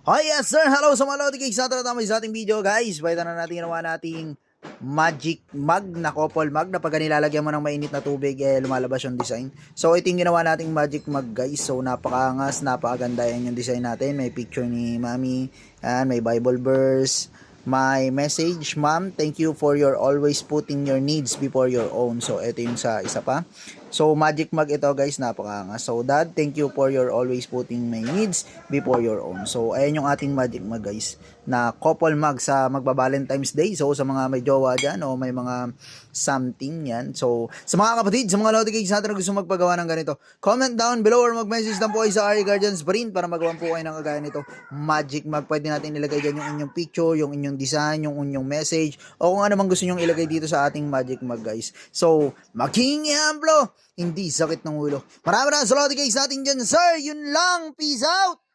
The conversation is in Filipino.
Hi, yes sir! Hello sa mga Lodi Cakes! Natatama sa ating video guys. Baita na natin ginawa nating magic mug na couple mug na pag nilalagyan mo ng mainit na tubig lumalabas yung design. So ito yung ginawa nating magic mug guys. So napakaangas, napakaganda yan yung design natin. May picture ni Mami, and may Bible verse, my message, Ma'am, thank you for your always putting your needs before your own. So ito yung sa isa pa. So magic mug ito guys, napakaangas. So Dad, thank you for your always putting my needs before your own. So ayan yung ating magic mug guys, na couple mug sa magba-Valentine's Day. So sa mga may jowa dyan o may mga something yan. So sa mga kapatid, sa mga Lodi Cakes natin na gusto magpagawa ng ganito, comment down below or mag-message lang po kayo sa RE Guardians Brain para magawa po kayo ng kagaya nito. Magic mug, pwede natin ilagay dyan yung inyong picture, yung inyong design, yung inyong message, o kung ano mang gusto nyong ilagay dito sa ating magic mug guys. So maging amplo, hindi sakit ng ulo. Maraming salamat sa Lodi Cakes natin dyan sir. Yun lang, peace out!